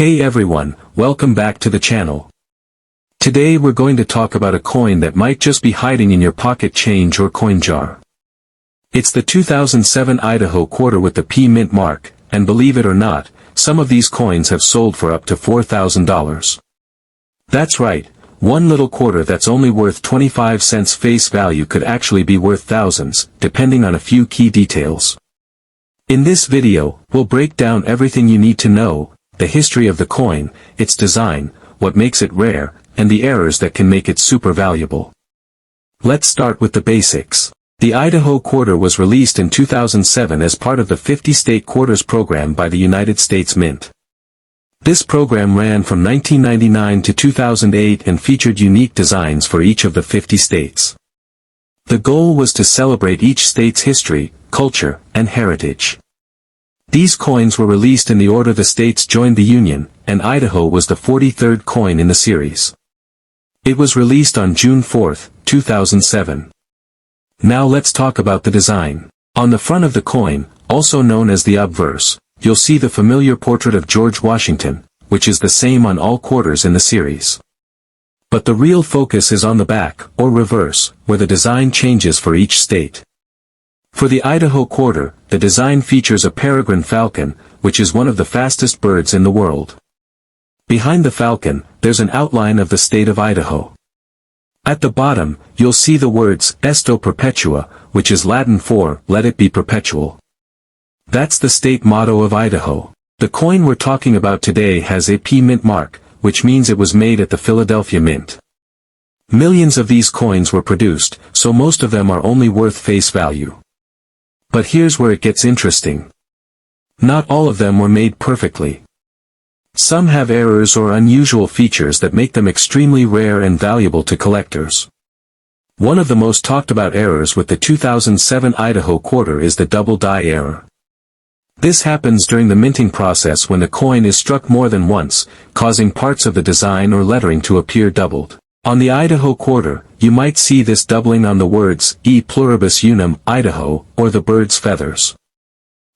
Hey everyone, welcome back to the channel. Today we're going to talk about a coin that might just be hiding in your pocket change or coin jar. It's the 2007 Idaho quarter with the P mint mark, and believe it or not, some of these coins have sold for up to $4,000. That's right, one little quarter that's only worth 25 cents face value could actually be worth thousands, depending on a few key details. In this video, we'll break down everything you need to know: the history of the coin, its design, what makes it rare, and the errors that can make it super valuable. Let's start with the basics. The Idaho quarter was released in 2007 as part of the 50-state quarters program by the United States Mint. This program ran from 1999 to 2008 and featured unique designs for each of the 50 states. The goal was to celebrate each state's history, culture, and heritage. These coins were released in the order the states joined the Union, and Idaho was the 43rd coin in the series. It was released on June 4, 2007. Now let's talk about the design. On the front of the coin, also known as the obverse, you'll see the familiar portrait of George Washington, which is the same on all quarters in the series. But the real focus is on the back, or reverse, where the design changes for each state. For the Idaho quarter, the design features a peregrine falcon, which is one of the fastest birds in the world. Behind the falcon, there's an outline of the state of Idaho. At the bottom, you'll see the words Esto Perpetua, which is Latin for "Let it be perpetual." That's the state motto of Idaho. The coin we're talking about today has a P mint mark, which means it was made at the Philadelphia Mint. Millions of these coins were produced, so most of them are only worth face value. But here's where it gets interesting. Not all of them were made perfectly. Some have errors or unusual features that make them extremely rare and valuable to collectors. One of the most talked about errors with the 2007 Idaho quarter is the double die error. This happens during the minting process when the coin is struck more than once, causing parts of the design or lettering to appear doubled. On the Idaho quarter, you might see this doubling on the words E pluribus unum, Idaho, or the bird's feathers.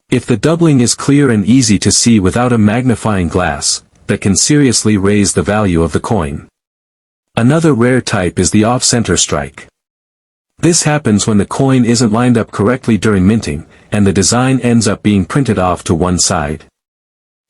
If the doubling is clear and easy to see without a magnifying glass, that can seriously raise the value of the coin. Another rare type is the off-center strike. This happens when the coin isn't lined up correctly during minting, and the design ends up being printed off to one side.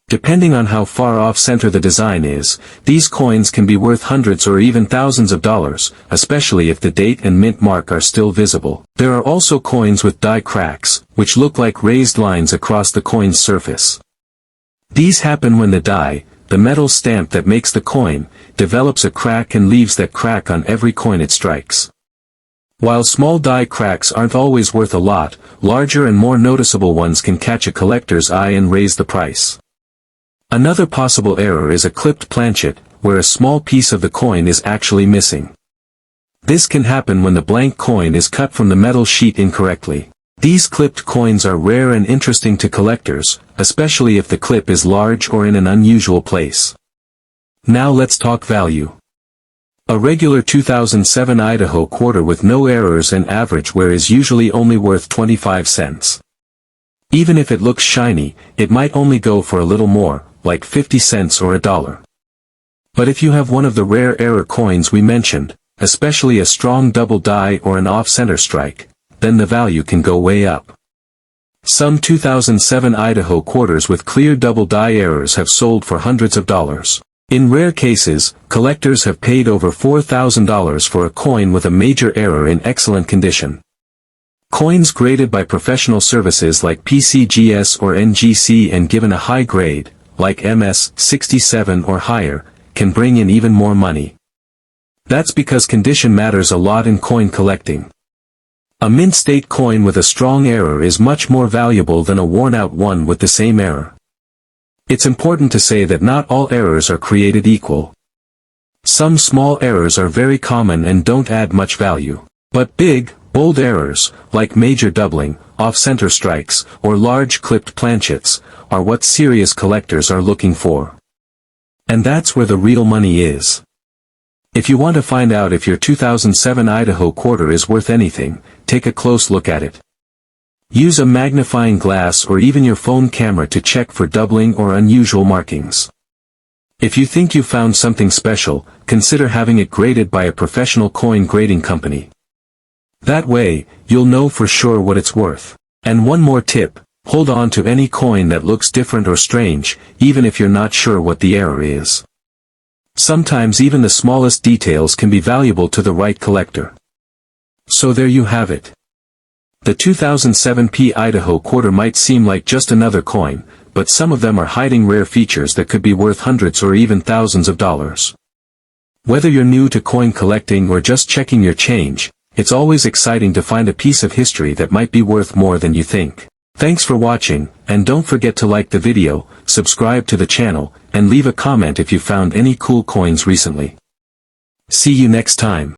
Depending on how far off-center the design is, these coins can be worth hundreds or even thousands of dollars, especially if the date and mint mark are still visible. There are also coins with die cracks, which look like raised lines across the coin's surface. These happen when the die, the metal stamp that makes the coin, develops a crack and leaves that crack on every coin it strikes. While small die cracks aren't always worth a lot, larger and more noticeable ones can catch a collector's eye and raise the price. Another possible error is a clipped planchet, where a small piece of the coin is actually missing. This can happen when the blank coin is cut from the metal sheet incorrectly. These clipped coins are rare and interesting to collectors, especially if the clip is large or in an unusual place. Now let's talk value. A regular 2007 Idaho quarter with no errors and average wear is usually only worth 25 cents. Even if it looks shiny, it might only go for a little more, like 50 cents or $1. But if you have one of the rare error coins we mentioned, especially a strong double die or an off-center strike, then the value can go way up. Some 2007 Idaho quarters with clear double die errors have sold for hundreds of dollars. In rare cases, collectors have paid over $4,000 for a coin with a major error in excellent condition. Coins graded by professional services like PCGS or NGC and given a high grade, like MS 67 or higher, can bring in even more money. That's because condition matters a lot in coin collecting. A mint state coin with a strong error is much more valuable than a worn-out one with the same error. It's important to say that not all errors are created equal. Some small errors are very common and don't add much value. But big, bold errors, like major doubling, off-center strikes, or large clipped planchets, are what serious collectors are looking for. And that's where the real money is. If you want to find out if your 2007 Idaho quarter is worth anything, take a close look at it. Use a magnifying glass or even your phone camera to check for doubling or unusual markings. If you think you found something special, consider having it graded by a professional coin grading company. That way, you'll know for sure what it's worth. And one more tip, hold on to any coin that looks different or strange, even if you're not sure what the error is. Sometimes even the smallest details can be valuable to the right collector. So there you have it. The 2007 Idaho quarter might seem like just another coin, but some of them are hiding rare features that could be worth hundreds or even thousands of dollars. Whether you're new to coin collecting or just checking your change, it's always exciting to find a piece of history that might be worth more than you think. Thanks for watching, and don't forget to like the video, subscribe to the channel, and leave a comment if you found any cool coins recently. See you next time.